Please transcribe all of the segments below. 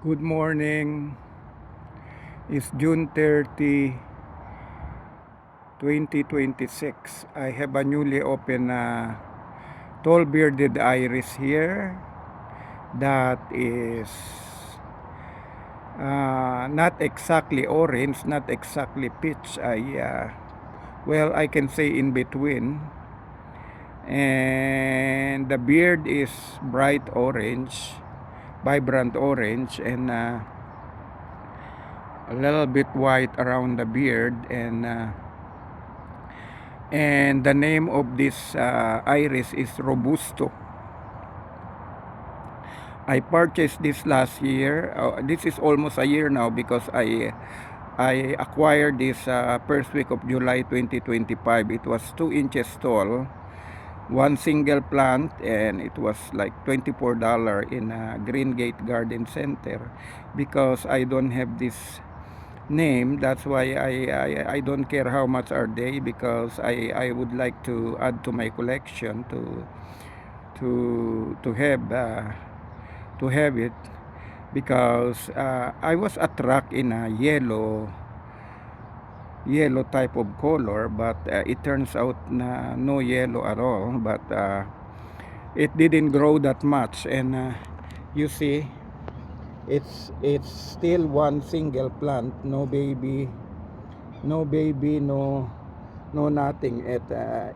Good morning. It's June 30, 2026. I have a newly opened tall bearded iris here that is not exactly orange, not exactly peach. I can say in between. And the beard is bright orange, vibrant orange, and a little bit white around the beard, and the name of this iris is Robusto. I purchased this last year. This is almost a year now because I acquired this first week of July 2025. It was 2 inches tall, one single plant, and it was like $24 in Green Gate Garden Center. Because I don't have this name, that's why I don't care how much are they, because I would like to add to my collection to have it, because I was attracted in a yellow type of color, but it turns out na no yellow at all. But it didn't grow that much, and you see, it's still one single plant, no baby, no nothing.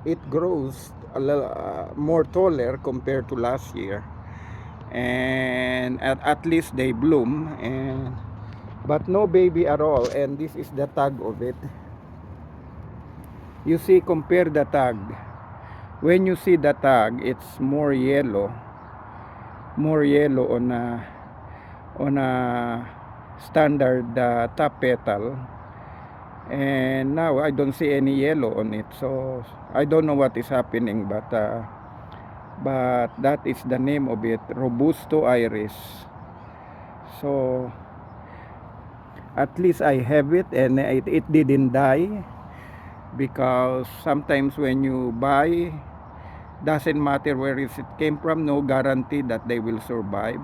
It grows a little more taller compared to last year, and at least they bloom, and but no baby at all. And this is the tag of it. You see, compare the tag. When you see the tag, it's more yellow on a standard top petal, and now I don't see any yellow on it. So I don't know what is happening, but that is the name of it, Robusto iris. So at least I have it, and it didn't die, because sometimes when you buy, doesn't matter where it came from, no guarantee that they will survive.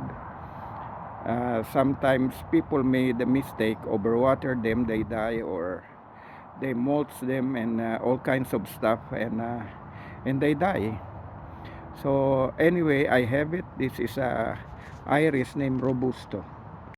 Sometimes people made the mistake, overwater them, they die, or they mulch them, and all kinds of stuff, and they die. So anyway, I have it. This is a iris named Robusto.